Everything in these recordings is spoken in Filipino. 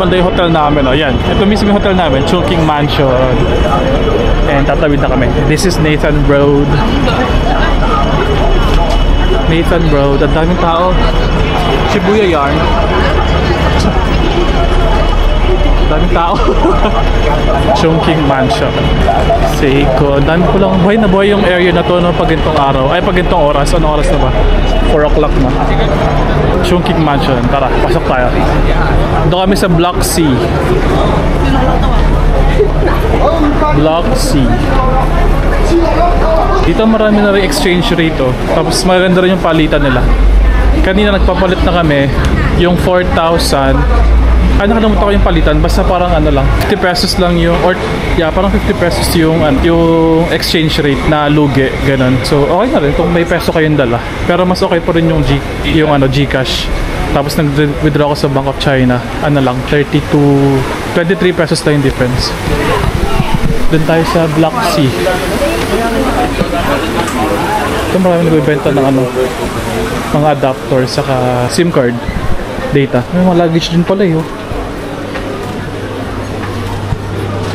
banda yung hotel namin. O, yan. Ito mismo yung hotel namin, Chungking Mansion. And tatawid na kami. This is Nathan Road. Nathan Road. Ang daming tao. Shibuya Yarn. Daming tao. Chungking Mansion. Seiko. Ang dami ko lang. Buhay na buhay yung area na to no, pag gintong araw. Ay, pag gintong oras. Anong oras na ba? 4 o'clock na. Chungking Mansion. Tara, pasok tayo. Doon kami sa Block C. Block C. Dito marami na rin exchange rate oh. Tapos maganda rin yung palitan nila. Kanina nagpapalit na kami yung 4,000. Ay, nakalimutan ko yung palitan. Basta parang ano lang, 50 pesos lang yung, or yeah, parang 50 pesos yung exchange rate na lugi, ganun. So, okay na rin kung may peso kayong dala. Pero mas okay pa rin yung Gcash. Tapos nag-withdraw ko sa Bank of China. Ano lang, 23 pesos lang yung difference. Doon tayo sa Block C. Ito marami nagbibenta ng mga adapter saka SIM card data. May mga luggage din pala yun.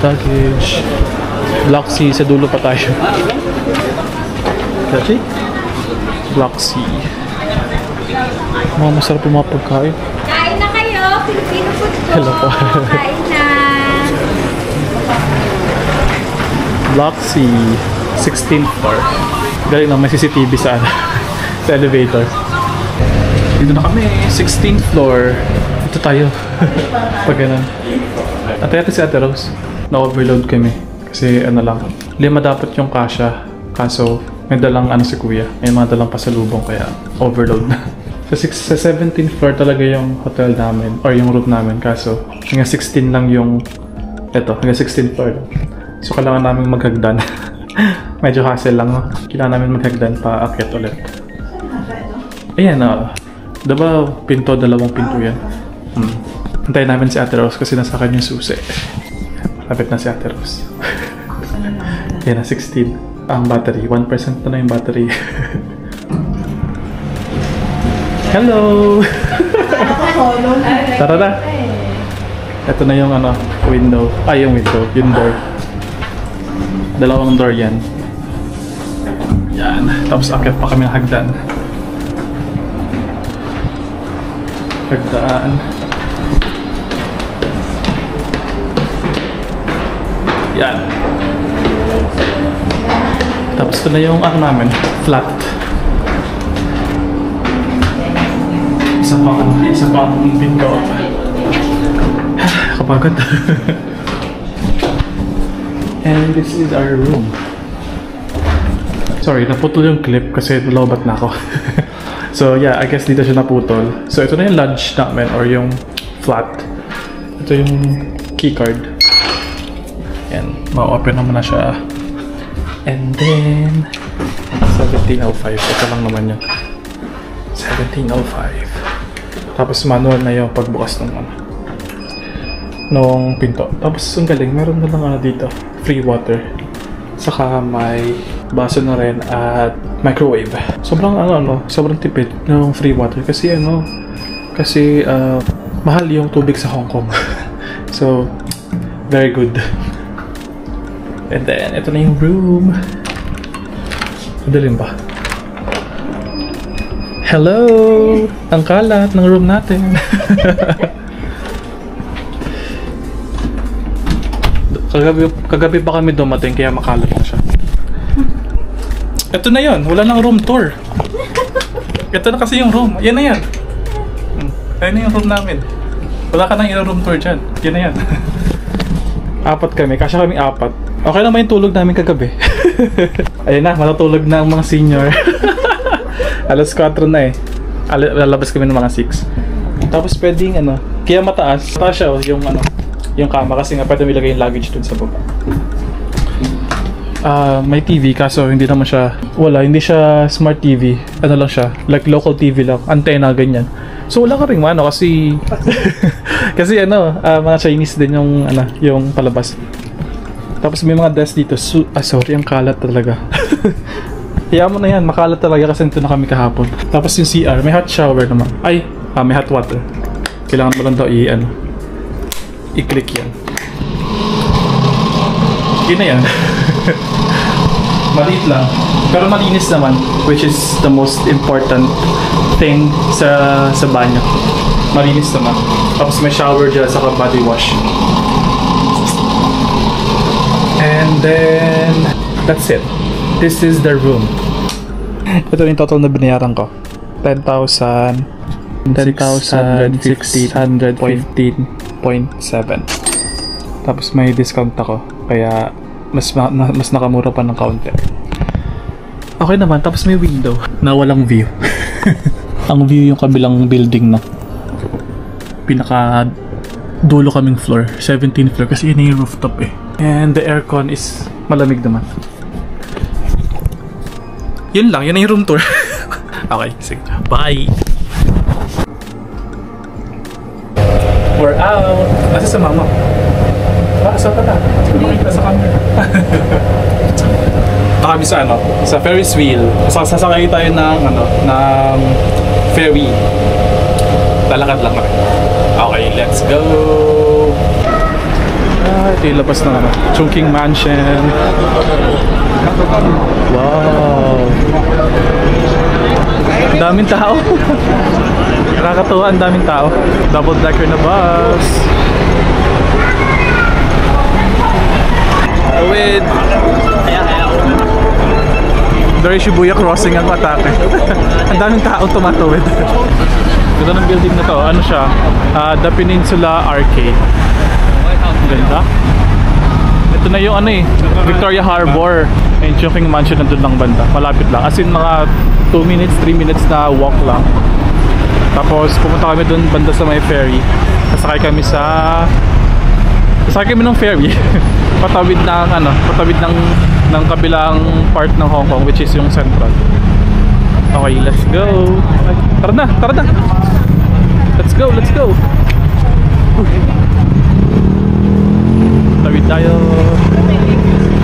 Luggage. Block C, sa dulo pa tayo. Okay? Block C. Mga masarap yung mga pagkain. Kain na kayo, Filipino food po. Hello po. Kain na. Block C, 16th floor. Galing lang, may CCTV sa elevator. Dito na kami, 16th floor. Ito tayo. Pag ganun. At ito si Ate Rose. Na-overload kami. Kasi ano lang, 5 dapat yung kasya. Kaso, may dalang si kuya. May mga dalang pasalubong kaya overload na. Sa 17th floor talaga yung hotel namin or yung room namin. Kaso, hanggang 16 lang yung hanggang 16th floor. So, kailangan namin maghagdan. Medyo hassle lang, no? Kailangan namin maghagdan pa akit ulit. Ayan, diba pinto, 2 pinto yan. Antayin namin si Ate Rose kasi nasa kanya yung susi. Lapit na si Ate Rose. Yan na, 16. Ang battery, 1% na yung battery. Hello! Tara na! Ito na yung window. Ay, yung window. Yung door. 2 door yan. Yan. Tapos akit pa kami ng hagdan. Hagdaan. Yan. Tapos ito na yung namin. Flat. Isa pang pinto. Kapagod. And this is our room. Sorry, naputol yung clip kasi nalobat na ako. So yeah, I guess dito siya naputol. So ito na yung lunch namin or yung flat. Ito yung keycard. Yan, ma-open naman na siya. And then 1705. Ito lang naman yun. 1705. Tapos manual na yung pagbukas ng nung pinto. Tapos ang galing, meron na lang dito, free water. Saka may baso na rin at microwave. Sobrang sobrang tipid ng free water kasi mahal yung tubig sa Hong Kong. So very good. And then ito na yung room. Madaling ba? Hello! Ang kalat ng room natin. Kagabi pa kami dumating kaya makalat na siya. Ito na yun, wala nang room tour. Ito na kasi yung room, yan na yan. Ayan na yung room namin. Wala ka nang room tour dyan, yan na yan. 4 kami, kasya kaming 4. Okay naman yung tulog namin kagabi. Ayun na, matutulog na ang mga senior. Alas 4 na eh. Lalabas kami ng mga 6. Tapos pwedeng kaya mataas siya yung kama kasi nga pwede ilagay yung luggage dun sa baba. May TV kaso hindi naman siya, hindi siya smart TV. Ano lang siya, like local TV lang, antenna ganyan. So wala ka rin kasi kasi mga Chinese din yung palabas. Tapos may mga desk dito. Sorry, ang kalat talaga. Kaya mo na yan, makalat talaga kasi nito na kami kahapon. Tapos yung CR, may hot shower naman. Ay, may hot water. Kailangan mo lang daw i-click yan. Yun na yan. Maliit lang. Pero malinis naman, which is the most important thing sa banyo. Malinis naman. Tapos may shower dyan, saka body wash. And then, that's it. This is the room. Ito yung total na binayaran ko. 10,615.7. Tapos may discount ako. Kaya mas nakamura pa ng kaunti. Okay naman. Tapos may window na walang view. Ang view yung kabilang building na. Pinaka dulo kaming floor. 17th floor. Kasi yun yung rooftop eh. And the aircon is malamig naman. Yun lang, yun na yung room tour. Okay, sige. Bye! We're out! Asa sa mama? Asa ka na? Sige, makikita sa camera. Kami sa sa Ferris wheel. Sasakay tayo ng ferry. Lalakad lang kami. Okay, let's go! Ito yung labas ng Chungking Mansion. Wow! Ang daming tao. Nakakatuwa, ang daming tao. Double decker na bus. With Very Shibuya crossing ang atake. Ang daming tao tumatawid. Ganda ng building na to. Ano siya? The Peninsula Arcade. Ganda. Ito na yung Victoria Harbor. Yung Chungking Mansion nandun lang banda. Malapit lang. As in mga 2 minutes, 3 minutes na walk lang. Tapos pumunta kami dun banda sa may ferry. Sasakay kami ng ferry. patawid ng kabilang part ng Hong Kong, which is yung Central. Okay, let's go. Tara na. Let's go. Tawid tayo.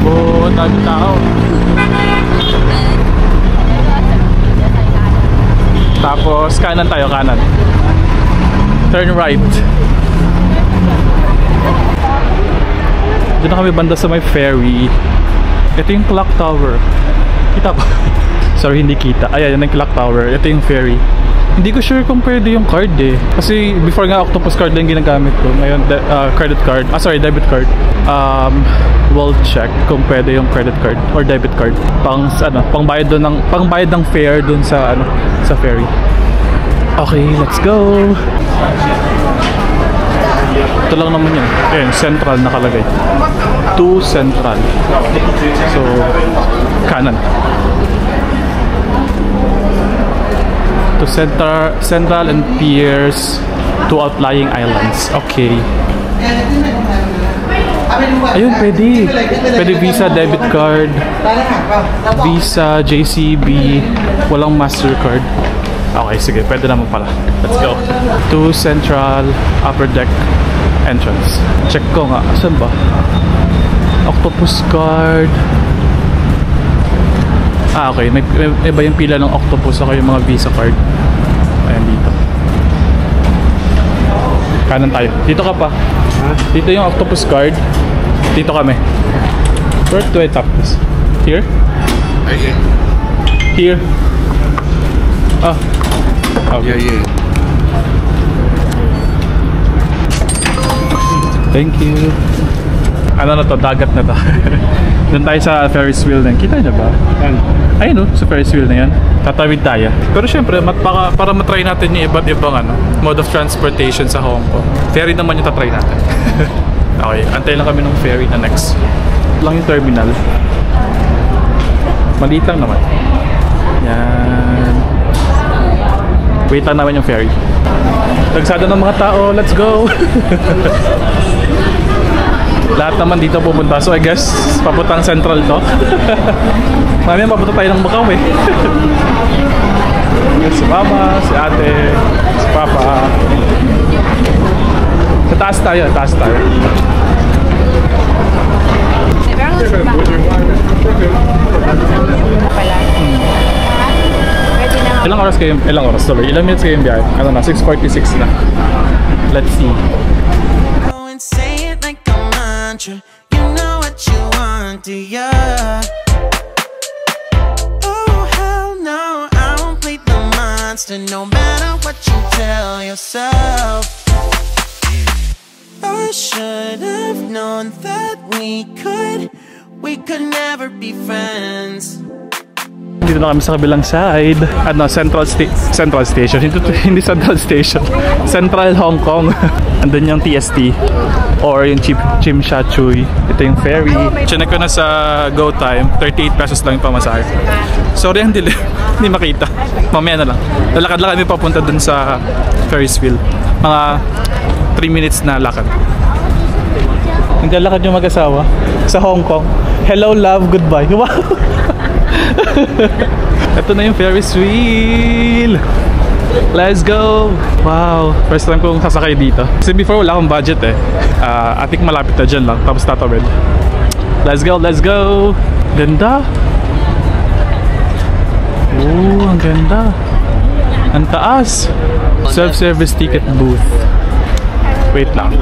Oh, dami tao. Tapos kanan tayo, kanan. Turn right. Doon na kami banda sa may ferry. Ito yung clock tower. Kita ba? Sorry, hindi kita. Ayan, yung clock tower. Ito yung ferry. Hindi ko sure kung pwede yung card eh. Kasi before nga Octopus card lang ginagamit ko. Ngayon credit card. Debit card. We'll check kung pwede yung credit card or debit card. Pangbayad ng fare dun sa ferry. Okay, let's go. Ito lang naman yun. Ayun, Central nakalagay. To Central. So, kanan. To Central and Piers to outlying islands. Okay. Ayun, pwede. Pwede Visa, debit card, Visa, JCB, walang MasterCard. Okay, sige, pwede naman pala. Let's go. To Central Upper Deck entrance. Check ko nga. Saan ba? Octopus card. Okay. May iba yung pila ng Octopus saka yung mga Visa card. Ayan dito. Kanan tayo. Dito ka pa. Dito yung Octopus card. Dito kami. Where do I tap this? Here? Here. Okay. Yeah. Thank you. Ano na to? Dagat na to. Doon tayo sa Ferris wheel na. Kita niyo ba? Ayun sa Ferris wheel na yan. Tatawid tayo. Pero syempre, para matry natin yung iba't ibang mode of transportation sa Hong Kong. Ferry naman yung tatry natin. Okay, antay lang kami ng ferry na next. Lang yung terminal. Maliit lang naman. Yan. Wait lang naman yung ferry. Tagsada ng mga tao, let's go! Lahat naman dito pupunta. So I guess, papuntang Central to. Mamaya papunta tayo ng Macau eh. Si mama, si ate, si papa. Sa taas tayo, Ilang oras, sorry. Ilang minutes kayo yung biyahe? 6:46 na. Let's see. to ya. Oh hell no, I won't play the monster no matter what you tell yourself. I should have known that we could never be friends. Dito na kami sa kabilang side. Ano, Central Station. Hindi Central Station. Central Hong Kong. Andun yung TST or yung Chim Sha Tsui. Ito yung ferry. Chinek ko na sa Go Time. 38 pesos lang yung pamasahe. Sorry, hindi makita. Mamaya na lang. Lalakad lang kami papunta dun sa Ferris wheel. Mga 3 minutes na lakad. Naglalakad yung mag-asawa sa Hong Kong. Hello, love, goodbye. Wow! Ito na yung Ferris wheel. Let's go! Wow! First time kong sasakay dito. Kasi before wala akong budget eh. I think malapit na dyan lang. Tapos tatawid. Let's go! Let's go! Ganda! Oh, ang ganda! Ang taas! Self-service ticket booth. Wait lang.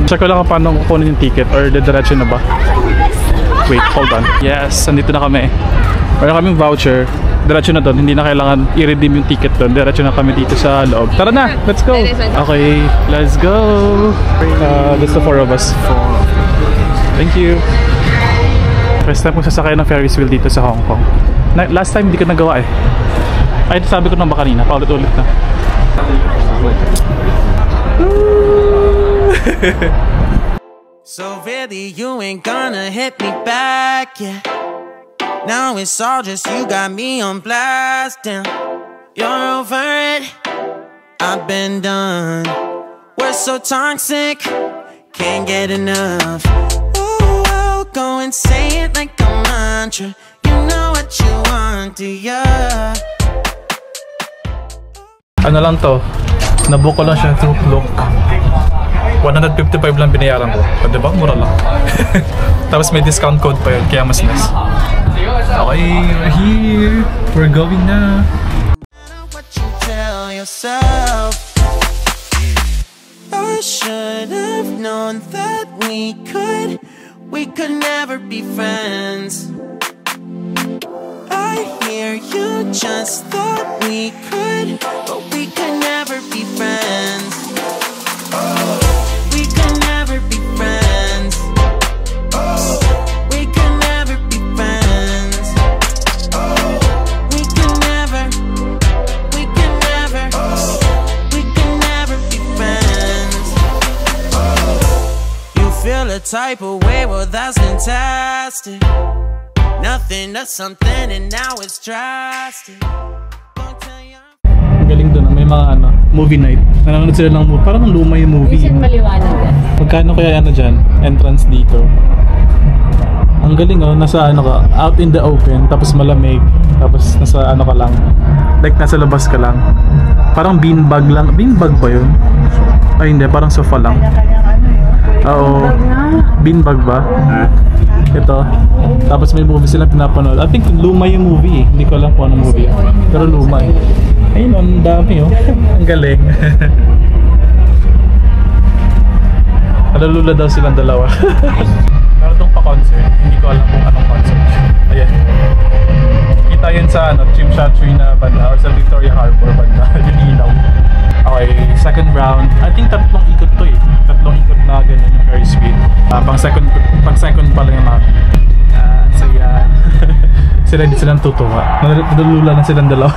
Check ko lang kung paano kukunin yung ticket or diretso na ba. Wait, hold on. Yes, andito na kami. Meron kaming voucher. Diretso na doon. Hindi na kailangan i-redeem yung ticket doon. Diretso na kami dito sa loob. Tara na! Let's go! Okay, let's go! That's the 4 of us. Thank you! First time kong sasakay ng Ferris wheel dito sa Hong Kong. Last time hindi ko nagawa eh. Ay, sabi ko naman kanina. Paulit-ulit na. So really you ain't gonna hit me back, yeah. Now it's all just you got me on blast, damn. You're over it, I've been done. We're so toxic, can't get enough. Ooh, I'll go and say it like a mantra. You know what you want, do ya? Ano lang to? Nabook ko lang siya through Klook. 155 lang binayaran ko. O diba? Mura lang. Tapos may discount code pa yun, kaya mas less. Okay, we're here. We're going na. What you tell yourself, I should have known that we could never be friends. I hear you just thought we could, but we could never be friends. We could never be friends. We could never be friends. We could never be friends. You feel a type of way, well that's fantastic. Nothing to something and now it's drastic. Galing doon, may mga movie night. Nanonood sila ng movie. Parang luma yung movie. Minsan maliwanag yan. Magkano kaya dyan? Entrance dito. Ang galing nasa ka, out in the open, tapos malamig, tapos nasa ka lang. Like nasa labas ka lang. Parang beanbag lang. Beanbag ba yun? Ay hindi, parang sofa lang. Oo. Beanbag ba? Ito. Tapos may movie silang pinapanood. I think luma yung movie eh. Hindi ko alam kung anong movie. Pero luma eh. Ayun, ang dami Ang galing. Nalulula daw silang dalawa. Meron itong pa-concert. Hindi ko alam kung anong concert. Ayan. Kita yun sa Chim Sha Tsui na banda or sa Victoria Harbor banda. Yung ilaw. Okay, second round. I think tatlong ikot to eh. Tatlong ikot na ganun yung Ferris wheel. Pang second pa lang yung mga. So yeah. Sila hindi silang tutuwa. Nalulula na silang dalawa.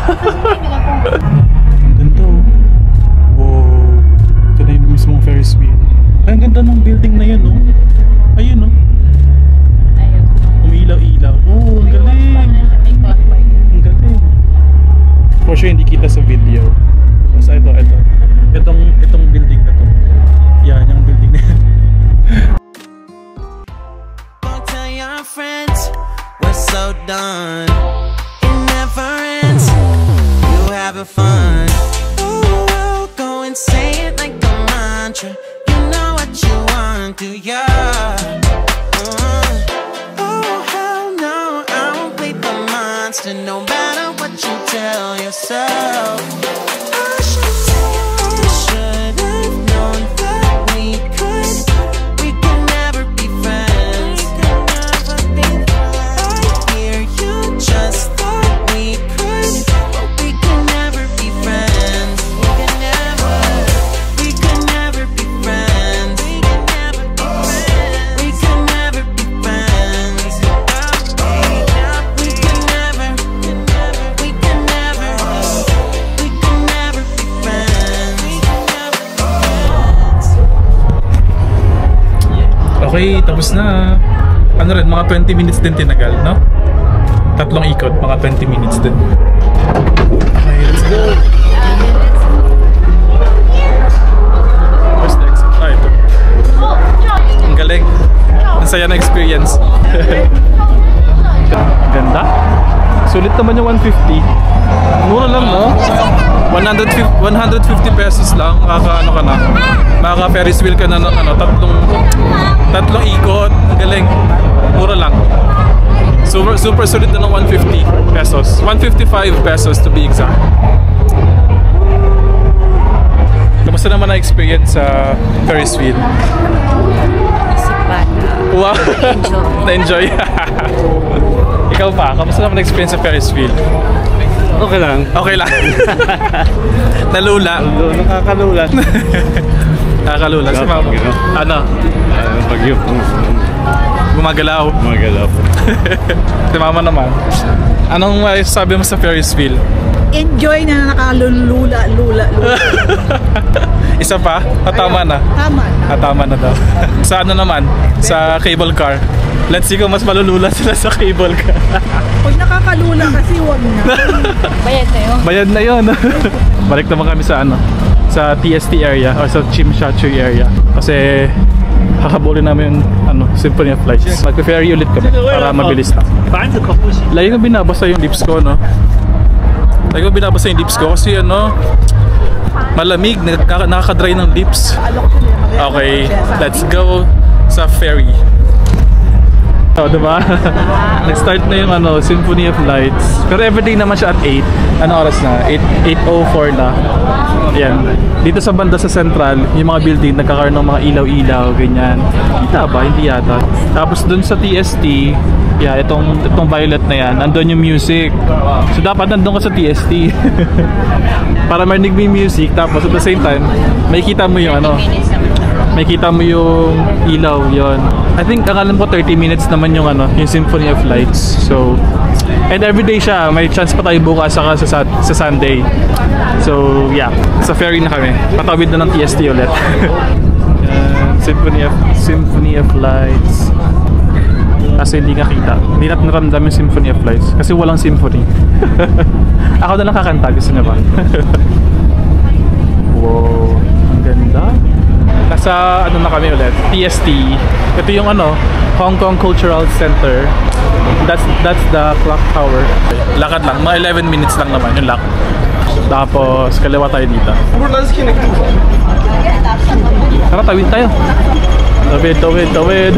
Ang ganda Wow. Ito na yung mismong Ferris wheel. Ay, ang ganda ng building na yun Ayun umiilaw-ilaw. Oh, ang galing. Ang galing. For sure hindi kita sa video. Basta ito. Itong building na to. Yan, yung building na yan. Don't tell your friends we're so done. It never ends. You having fun. Oh, I'll go and say it like a mantra. You know what you want, do ya? Oh hell no, I won't play the monster no matter what you tell yourself. Okay, tapos na. Ano rin, mga 20 minutes din tinagal, no? 3 ikot, mga 20 minutes din. Okay, let's go! Where's the exit? Ah, ito. Ang galing. Ang saya na experience. Ganda. Sulit naman yung 150. Mura lang, no? 150 pesos lang. Makaka-ano ka na. Makaka-Ferris wheel ka na ng ano, tatlong ikot. Ang galing. Mura lang. Super sulit na ng 150 pesos. 155 pesos to be exact. Kamusta naman ang experience sa Ferris wheel? Wow! Na-enjoy. Ikaw pa, kamusta naman ang experience sa Ferris wheel? Okay lang. Okay lang. Nalula. Nakakalula. Nakakalula. Si Mama. Ano? Pag yung Gumagalaw. gumagalaw. Si Mama naman. Anong sabi mo sa Ferris wheel? Enjoy na nakalulula. Isa pa? Tama na. Tama. Tama na daw. Sa ano naman? Sa cable car. Let's see kung mas malulula sila sa cable car. Pag nakakalula kasi wag na. Bayad na yun. Bayad na yun. Balik naman kami sa ano, sa TST area or sa Chimshachu area. Kasi kakabulin namin yung ano, Symphony of Lights. Mag-ferry ulit kami para mabilis na. Lagi ko binabasa yung lips ko, no? Lagi ko binabasa yung lips ko kasi ano, malamig, nakaka-dry ng lips. Okay, let's go sa ferry. Oh, diba? Nag-start na yung ano, Symphony of Lights. Pero everyday naman siya at 8. Ano oras na? 8:04 na. Yan. Dito sa banda sa Central, yung mga building nagkakaroon ng mga ilaw-ilaw, ganyan. Kita ba? Hindi yata. Tapos dun sa TST, yeah, itong violet na yan, nandun yung music. So dapat nandun ka sa TST. Para marinig mo yung music, tapos at the same time, makikita mo yung ano, makikita mo yung ilaw, yon. I think ang alam ko 30 minutes naman yung ano, yung Symphony of Lights. So, and everyday siya, may chance pa tayo bukas saka sa Sunday. So, yeah, sa ferry na kami. Patawid na ng TST ulit. Symphony of Lights. Kasi hindi nga kita. Hindi natin naramdam yung Symphony of Lights. Kasi walang symphony. Ako na lang kakanta. Gusto niya ba? Wow. Ang ganda. Nasa ano na kami ulit, TST. Ito yung ano, Hong Kong Cultural Center. That's the clock tower. Lakad lang, mga 11 minutes lang naman yung lakad. Tapos kaliwa tayo dito. Tara, tawid tayo. Tawid.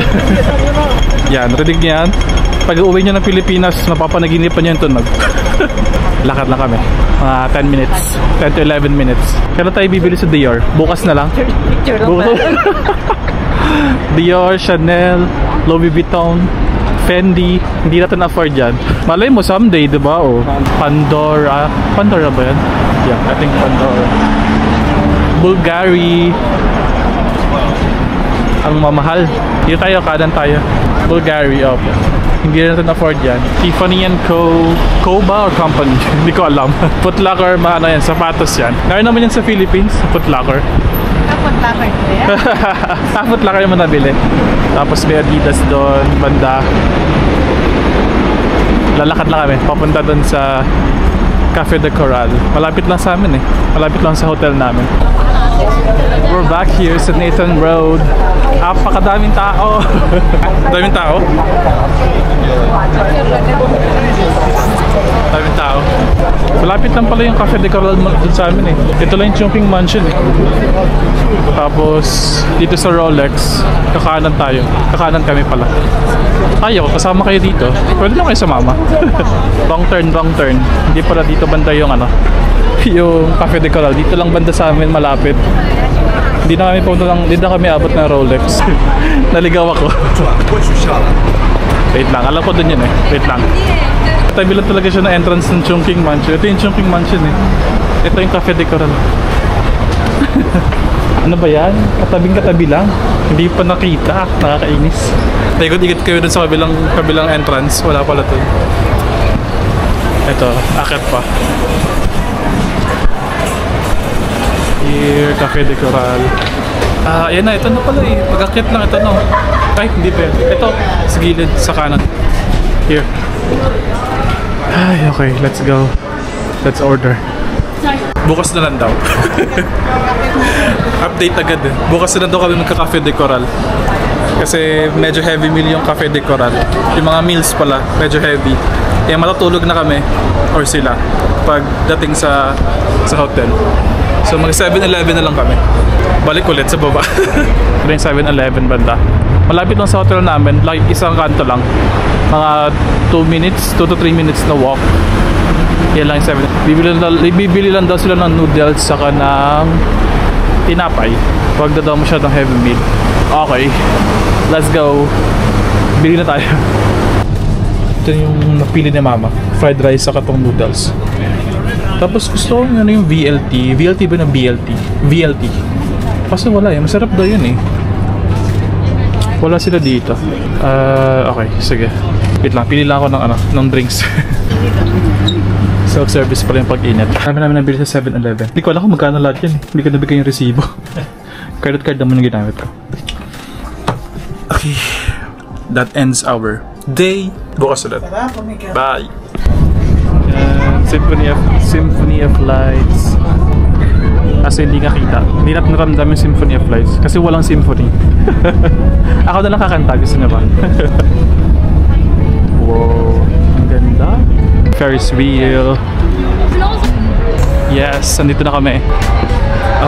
Yan, rinig niyo yan. Pag uwi nyo ng Pilipinas, mapapanaginipan nyo yung tunog. Lakad lang kami. Mga 10 minutes. 10 to 11 minutes. Kailan tayo bibili sa Dior? Bukas na lang. Dior, Chanel, Louis Vuitton, Fendi. Hindi natin afford yan. Malay mo someday, diba? O, Pandora. Pandora ba yan? Yeah, I think Pandora. Bulgari. Ang mamahal. Dito tayo, kanan tayo. Bulgari, oh. Hindi natin afford yan. Tiffany & Co. Koba or company? Hindi ko alam. Foot Locker, ano yan, sapatos yan. Ngayon naman yan sa Philippines, Foot Locker. Foot Locker ko yan? Foot Locker yung manabili. Tapos may Adidas doon, banda. Lalakad lang kami, papunta doon sa Cafe de Coral. Malapit lang sa amin eh. Malapit lang sa hotel namin. We're back here sa Nathan Road. Apakadaming tao. Daming tao. Daming tao. Malapit lang pala yung Cafe de Coral dun sa amin eh. Ito lang yung Chungking Mansion eh. Tapos dito sa Rolex, kakanan tayo. Kakanan kami pala. Ayaw, kasama kayo dito. Pwede lang kayo sa mama. Wrong turn. Hindi pala dito banda yung ano, yung Cafe de Coral. Dito lang banda sa amin, malapit. Hindi na kami abot ng Rolex. Naligaw ako. Wait lang, alam ko dun yun eh. Wait lang. Tabi lang talaga siya na entrance ng Chungking Mansion. Ito yung Chungking Mansion eh. Ito yung Cafe de Coral. Ano ba yan? Katabing-katabi lang. Hindi pa nakita. Nakakainis. Ikot-ikot kayo dun sa kabilang entrance. Wala pala dun. Ito, akit pa. Here, Cafe de Coral. Yan na, ito na pala eh. Pag-akit lang, ito no. Ay, hindi pa yan. Ito, sa gilid, sa kanan. Here. Ay, okay. Let's go. Let's order. Bukas na lang daw. Update agad eh. Bukas na lang daw kami magka-Cafe de Coral. Kasi medyo heavy meal yung Cafe de Coral. Yung mga meals pala, medyo heavy. Kaya matutulog na kami, or sila, pagdating sa hotel. So mag 7-Eleven na lang kami. Balik ulit sa baba. Ito yung 7-Eleven banda. Malapit lang sa hotel namin, like isang kanto lang. Mga 2 minutes, 2 to 3 minutes na walk. Yan lang yung 7. Bibili lang daw sila ng noodles saka ng tinapay. Huwag na daw masyadong heavy meal. Okay, let's go. Bili na tayo. Ito yung napili ni mama. Fried rice saka tong noodles. Tapos gusto ko yung VLT. VLT ba na BLT? VLT. Kasi wala eh. Masarap daw yun eh. Wala sila dito. Okay, sige. Wait lang, pili lang ako ng drinks. Self-service pala yung pag-init. Kami namin nabili sa 7-Eleven. Hindi ko alam kung magkano lahat yan eh. Hindi ko nabigay yung resibo. Credit card naman yung ginamit ko. Okay. That ends our day. Bukas ulit. Bye! Symphony of Lights. Kasi hindi ka kita. Hindi natin naramdam yung Symphony of Lights. Kasi walang symphony. Ako na lang kakanta. Gusto niya ba? Wow. Ang ganda. Ferris wheel. Yes, andito na kami.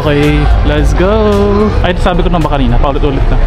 Okay, let's go. Ay, sabi ko na ba kanina? Paulit-ulit na.